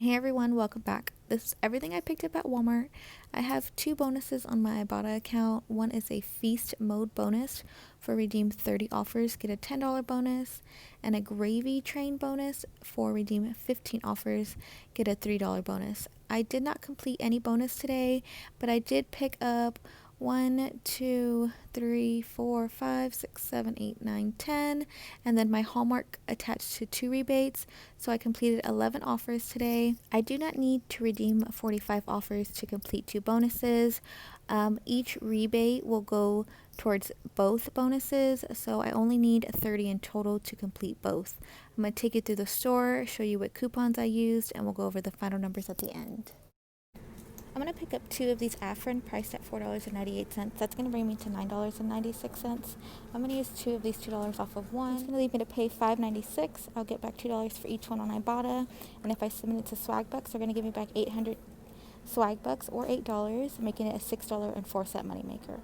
Hey everyone, welcome back. This is everything I picked up at Walmart. I have two bonuses on my Ibotta account. One is a feast mode bonus for redeem 30 offers, get a $10 bonus, and a gravy train bonus for redeem 15 offers, get a $3 bonus. I did not complete any bonus today, but I did pick up 1, 2, 3, 4, 5, 6, 7, 8, 9, 10, and then my Hallmark attached to 2 rebates, so I completed 11 offers today. I do not need to redeem 45 offers to complete 2 bonuses. Each rebate will go towards both bonuses, so I only need 30 in total to complete both. I'm going to take you through the store, show you what coupons I used, and we'll go over the final numbers at the end. I'm going to pick up 2 of these Afrin priced at $4.98. That's going to bring me to $9.96. I'm going to use 2 of these $2 off of one. It's going to leave me to pay $5.96. I'll get back $2 for each one on Ibotta. And if I submit it to swagbucks, they're going to give me back 800 swagbucks or $8, making it a $6.04 moneymaker.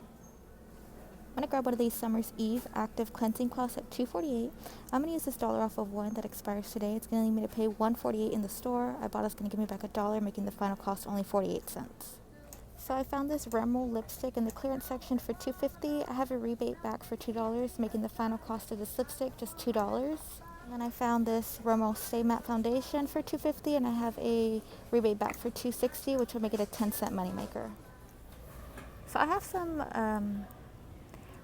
I'm going to grab one of these Summer's Eve Active Cleansing Cloths at $2.48. I'm going to use this dollar off of one that expires today. It's going to leave me to pay $1.48 in the store. Ibotta's going to give me back $1, making the final cost only 48 cents. So I found this Rimmel Lipstick in the clearance section for $2.50. I have a rebate back for $2, making the final cost of this lipstick just $2. And then I found this Rimmel Stay Matte Foundation for $2.50, and I have a rebate back for $2.60, which will make it a 10-cent moneymaker. So I have some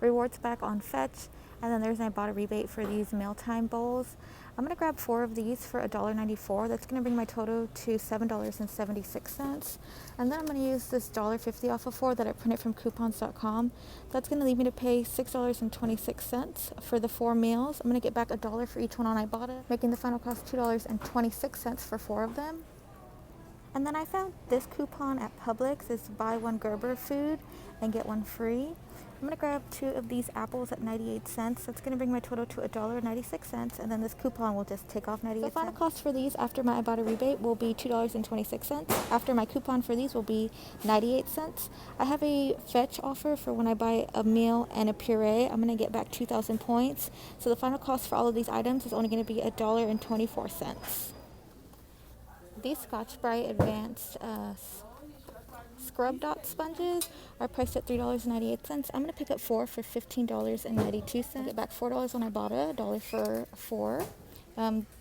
rewards back on Fetch, and then there's an Ibotta rebate for these mealtime bowls. I'm going to grab 4 of these for $1.94. That's going to bring my total to $7.76. And then I'm going to use this $1.50 off of 4 that I printed from coupons.com. That's going to leave me to pay $6.26 for the 4 meals. I'm going to get back $1 for each one on Ibotta, making the final cost $2.26 for 4 of them. And then I found this coupon at Publix. It's buy one Gerber food and get one free. I'm going to grab 2 of these apples at 98 cents. That's going to bring my total to $1.96, and then this coupon will just take off 98 cents. The final cost for these after my Ibotta rebate will be $2.26. After my coupon for these will be 98 cents. I have a Fetch offer for when I buy a meal and a puree. I'm going to get back 2,000 points. So the final cost for all of these items is only going to be $1.24. These Scotch-Brite Advanced Scrub Dot sponges are priced at $3.98. I'm going to pick up 4 for $15.92. Get back $4 on Ibotta, $1 for 4.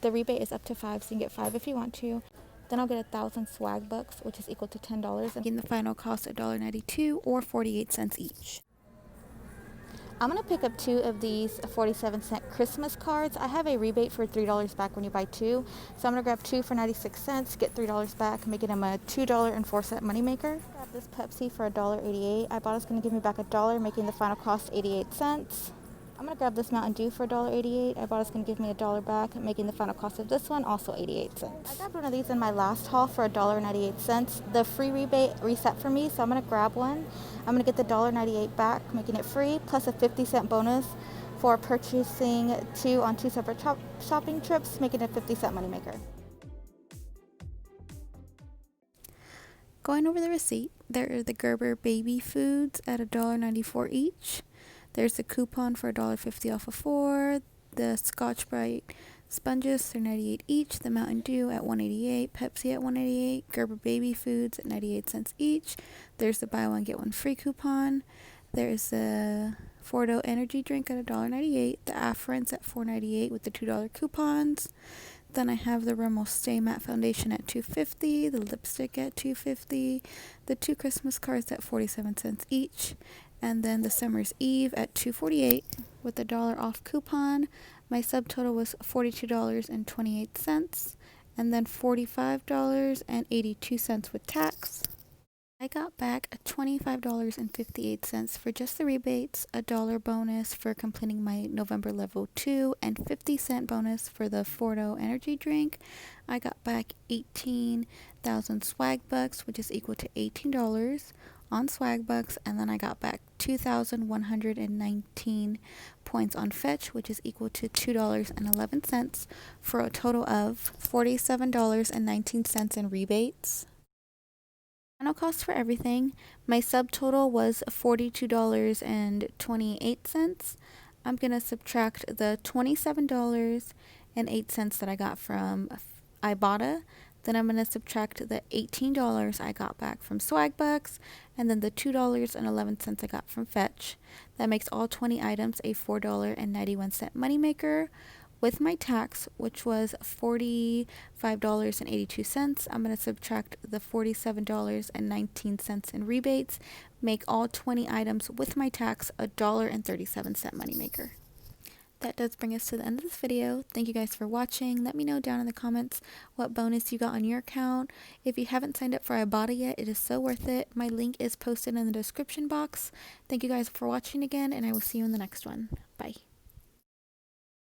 The rebate is up to 5, so you can get 5 if you want to. Then I'll get 1,000 swagbucks, which is equal to $10, and the final cost $1.92 or 48 cents each. I'm going to pick up 2 of these 47-cent Christmas cards. I have a rebate for $3 back when you buy 2. So I'm going to grab 2 for 96 cents, get $3 back, making them a $2.04 moneymaker. Grab this Pepsi for $1.88. Ibotta's going to give me back $1, making the final cost 88 cents. I'm going to grab this Mountain Dew for $1.88. Ibotta's going to give me $1 back, making the final cost of this one also 88 cents. I grabbed one of these in my last haul for $1.98. The free rebate reset for me, so I'm going to grab one. I'm going to get the $1.98 back, making it free, plus a 50-cent bonus for purchasing 2 on 2 separate shopping trips, making it a 50-cent moneymaker. Going over the receipt, there are the Gerber baby foods at $1.94 each. There's a coupon for $1.50 off of 4. The Scotch-Brite sponges, they're 98 each. The Mountain Dew at $1.88. Pepsi at $1.88. Gerber baby foods at 98 cents each. There's the buy one get one free coupon. There's the Fordo energy drink at $1.98. The Afrin's at $4.98 with the $2 coupons. Then I have the Rimmel Stay Matte Foundation at $2.50, the lipstick at $2.50, the 2 Christmas cards at 47 cents each, and then the Summer's Eve at $2.48 with the $1 off coupon. My subtotal was $42.28, and then $45.82 with tax. I got back $25.58 for just the rebates, $1 bonus for completing my November level 2, and 50-cent bonus for the Fordo energy drink. I got back 18,000 swagbucks, which is equal to $18 on swagbucks, and then I got back 2,119 points on Fetch, which is equal to $2.11 for a total of $47.19 in rebates. Final cost for everything, my subtotal was $42.28. I'm going to subtract the $27.08 that I got from Ibotta. Then I'm going to subtract the $18 I got back from swagbucks, and then the $2.11 I got from Fetch. That makes all 20 items a $4.91 moneymaker. With my tax, which was $45.82, I'm going to subtract the $47.19 in rebates, make all 20 items with my tax a $1.37 moneymaker. That does bring us to the end of this video. Thank you guys for watching. Let me know down in the comments what bonus you got on your account. If you haven't signed up for Ibotta yet, it is so worth it. My link is posted in the description box. Thank you guys for watching again, and I will see you in the next one. Bye.